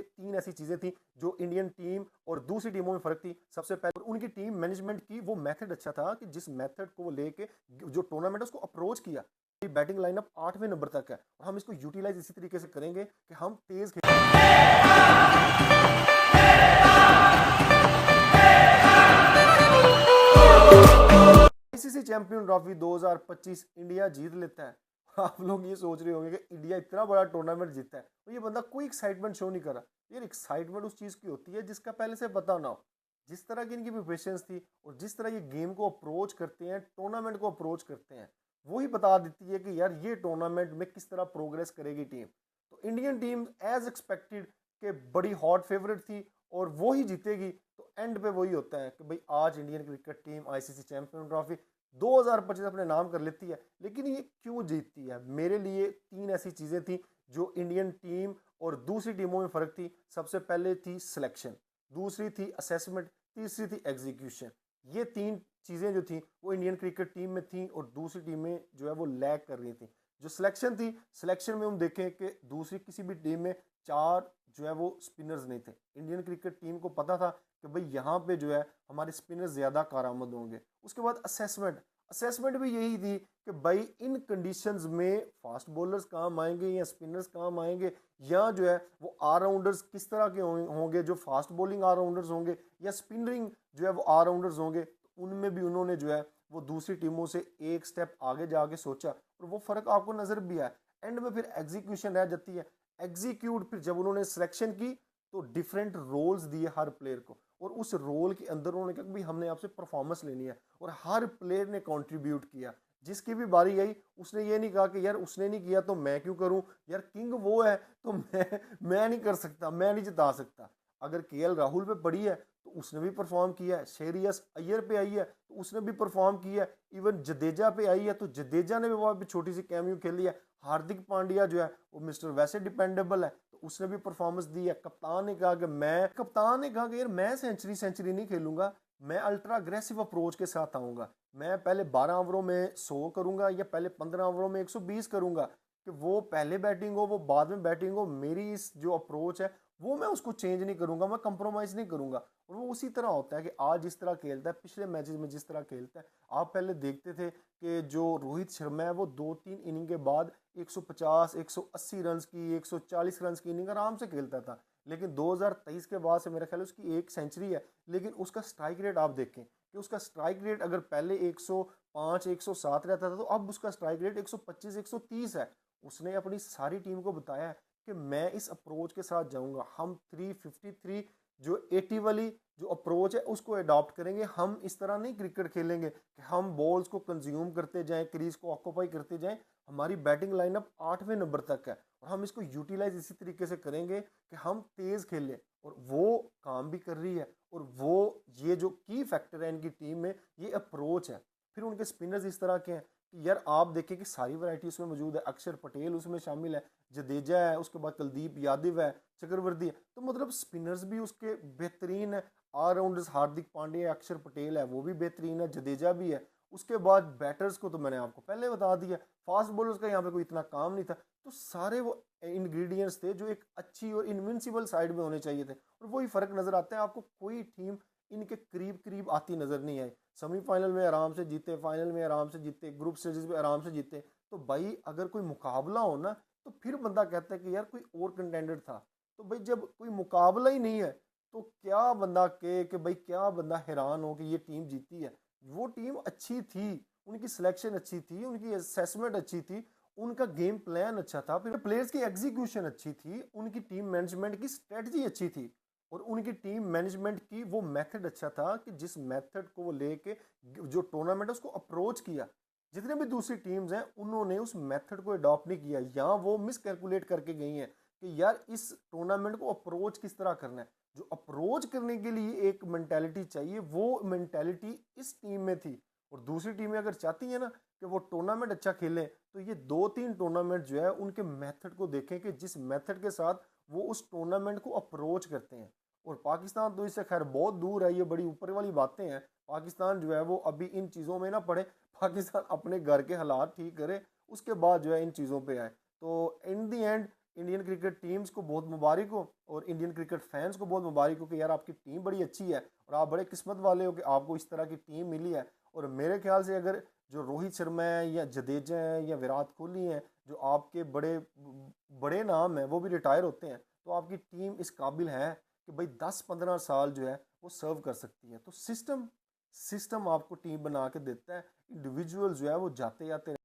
तीन ऐसी चीजें थी जो इंडियन टीम और दूसरी टीमों में फर्क थी। सबसे पहले उनकी टीम मैनेजमेंट की वो मेथड अच्छा था कि जिस मेथड को वो लेके जो टूर्नामेंट उसको अप्रोच किया। बैटिंग लाइनअप 8वें नंबर तक है और हम इसको यूटिलाइज इसी तरीके से करेंगे कि हम तेज आईसीसी चैंपियन ट्रॉफी 2025 इंडिया जीत लेता है। आप लोग ये सोच रहे होंगे कि इंडिया इतना बड़ा टूर्नामेंट जीता है तो ये बंदा कोई एक्साइटमेंट शो नहीं कर रहा। यार एक्साइटमेंट उस चीज़ की होती है जिसका पहले से पता ना हो। जिस तरह की इनकी प्रिपरेशंस थी और जिस तरह ये गेम को अप्रोच करते हैं, टूर्नामेंट को अप्रोच करते हैं, वही बता देती है कि यार ये टूर्नामेंट में किस तरह प्रोग्रेस करेगी टीम। तो इंडियन टीम एज एक्सपेक्टेड के बड़ी हॉट फेवरेट थी और वो ही जीतेगी। तो एंड पे वही होता है कि भाई आज Indian cricket team ICC champion trophy 2025 अपने नाम कर लेती है। लेकिन ये क्यों जीतती है? मेरे लिए तीन ऐसी चीज़ें थी जो इंडियन टीम और दूसरी टीमों में फ़र्क थी। सबसे पहले थी सिलेक्शन, दूसरी थी असेसमेंट, तीसरी थी एग्जीक्यूशन। ये तीन चीज़ें जो थी वो इंडियन क्रिकेट टीम में थी और दूसरी टीमें जो है वो लैग कर रही थी। जो सिलेक्शन थी, सिलेक्शन में हम देखें कि दूसरी किसी भी टीम में चार जो है वो स्पिनर्स नहीं थे। इंडियन क्रिकेट टीम को पता था कि भाई यहाँ पे जो है हमारे स्पिनर्स ज़्यादा कारआमद होंगे। उसके बाद असेसमेंट, असेसमेंट भी यही थी कि भाई इन कंडीशंस में फास्ट बॉलर्स काम आएंगे या स्पिनर्स काम आएंगे, या जो है वो ऑलराउंडर्स किस तरह के होंगे, जो फास्ट बॉलिंग ऑलराउंडर्स होंगे या स्पिनरिंग जो है वो ऑलराउंडर्स होंगे। तो उनमें भी उन्होंने जो है वो दूसरी टीमों से एक स्टेप आगे जाके सोचा और वो फ़र्क आपको नज़र भी आया। एंड में फिर एग्जीक्यूशन रह जाती है। एग्जीक्यूट फिर जब उन्होंने सिलेक्शन की तो डिफरेंट रोल्स दिए हर प्लेयर को और उस रोल के अंदर उन्होंने कहा कि भाई हमने आपसे परफॉर्मेंस लेनी है और हर प्लेयर ने कंट्रीब्यूट किया। जिसकी भी बारी आई उसने ये नहीं कहा कि यार उसने नहीं किया तो मैं क्यों करूं, यार किंग वो है तो मैं नहीं कर सकता, मैं नहीं जिता सकता। अगर केएल राहुल पे पड़ी है तो उसने भी परफॉर्म किया है। श्रेयस अय्यर पे आई है तो उसने भी परफॉर्म किया है। इवन जडेजा पे आई है तो जडेजा ने भी वहां पे छोटी सी कैमियो खेली है। हार्दिक पांड्या जो है वो मिस्टर वैसे डिपेंडेबल है तो उसने भी परफॉर्मेंस दी है। कप्तान ने कहा कि यार मैं सेंचुरी नहीं खेलूंगा, मैं अल्ट्रा अग्रेसिव अप्रोच के साथ आऊंगा। मैं पहले 12 ओवरों में 100 करूंगा या पहले 15 ओवरों में 120 करूंगा, कि वो पहले बैटिंग हो वो बाद में बैटिंग हो, मेरी इस जो अप्रोच है वो मैं उसको चेंज नहीं करूंगा, मैं कंप्रोमाइज नहीं करूंगा। और वो उसी तरह होता है कि आज जिस तरह खेलता है, पिछले मैचेस में जिस तरह खेलता है। आप पहले देखते थे कि जो रोहित शर्मा है वो 2-3 इनिंग के बाद 150 180 रन की 140 रन की इनिंग आराम से खेलता था। लेकिन 2023 के बाद से मेरा ख्याल है उसकी एक सेंचुरी है। लेकिन उसका स्ट्राइक रेट आप देखें कि उसका स्ट्राइक रेट अगर पहले 105 107 रहता था तो अब उसका स्ट्राइक रेट 125 130 है। उसने अपनी सारी टीम को बताया है कि मैं इस अप्रोच के साथ जाऊंगा। हम 353 जो 80 वाली जो अप्रोच है उसको अडॉप्ट करेंगे। हम इस तरह नहीं क्रिकेट खेलेंगे कि हम बॉल्स को कंज्यूम करते जाएं, क्रीज को ऑक्यूपाई करते जाएं। हमारी बैटिंग लाइनअप 8वें नंबर तक है और हम इसको यूटिलाइज इसी तरीके से करेंगे कि हम तेज खेलें। और वो काम भी कर रही है। और वो ये जो की फैक्टर है इनकी टीम में ये अप्रोच है। फिर उनके स्पिनर्स इस तरह के हैं कि यार आप देखें कि सारी वैरायटी उसमें मौजूद है। अक्षर पटेल उसमें शामिल है, जडेजा है, उसके बाद कुलदीप यादव है, चक्रवर्ती है। तो मतलब स्पिनर्स भी उसके बेहतरीन है। ऑलराउंडर्स हार्दिक पांड्या, अक्षर पटेल है वो भी बेहतरीन है, जडेजा भी है। उसके बाद बैटर्स को तो मैंने आपको पहले बता दिया। फास्ट बॉलर्स का यहाँ पे कोई इतना काम नहीं था। तो सारे वो इंग्रेडिएंट्स थे जो एक अच्छी और इनविंसिबल साइड में होने चाहिए थे और वही फर्क नजर आता है। आपको कोई टीम इनके करीब करीब आती नजर नहीं आई। सेमीफाइनल में आराम से जीते, फाइनल में आराम से जीते, ग्रुप स्टेजेस में आराम से जीते। तो भाई अगर कोई मुकाबला हो ना तो फिर बंदा कहता है कि यार कोई और कंटेंडर था। तो भाई जब कोई मुकाबला ही नहीं है तो क्या बंदा के कि भाई क्या बंदा हैरान हो कि ये टीम जीती है। वो टीम अच्छी थी, उनकी सिलेक्शन अच्छी थी, उनकी असेसमेंट अच्छी थी, उनका गेम प्लान अच्छा था, फिर प्लेयर्स की एग्जीक्यूशन अच्छी थी, उनकी टीम मैनेजमेंट की स्ट्रेटजी अच्छी थी और उनकी टीम मैनेजमेंट की वो मेथड अच्छा था कि जिस मेथड को वो लेके जो टूर्नामेंट है उसको अप्रोच किया। जितने भी दूसरी टीम्स हैं उन्होंने उस मेथड को अडॉप्ट नहीं किया या वो मिस कैलकुलेट करके गई हैं कि यार इस टूर्नामेंट को अप्रोच किस तरह करना है। जो अप्रोच करने के लिए एक मेंटालिटी चाहिए वो मेंटालिटी इस टीम में थी। और दूसरी टीमें अगर चाहती हैं ना कि वो टूर्नामेंट अच्छा खेलें तो ये 2-3 टूर्नामेंट जो है उनके मेथड को देखें कि जिस मेथड के साथ वो उस टूर्नामेंट को अप्रोच करते हैं। और पाकिस्तान तो इससे खैर बहुत दूर है, ये बड़ी ऊपर वाली बातें हैं। पाकिस्तान जो है वो अभी इन चीज़ों में ना पड़े, पाकिस्तान अपने घर के हालात ठीक करे उसके बाद जो है इन चीज़ों पे आए। तो इन दी एंड इंडियन क्रिकेट टीम्स को बहुत मुबारक हो और इंडियन क्रिकेट फैंस को बहुत मुबारक हो कि यार आपकी टीम बड़ी अच्छी है और आप बड़े किस्मत वाले हो कि आपको इस तरह की टीम मिली है। और मेरे ख्याल से अगर जो रोहित शर्मा है या जडेजा है या विराट कोहली हैं, जो आपके बड़े बड़े नाम हैं, वो भी रिटायर होते हैं, तो आपकी टीम इस काबिल है कि भाई 10-15 साल जो है वो सर्व कर सकती है। तो सिस्टम सिस्टम आपको टीम बना के देता है, इंडिविजुअल जो है वो जाते जाते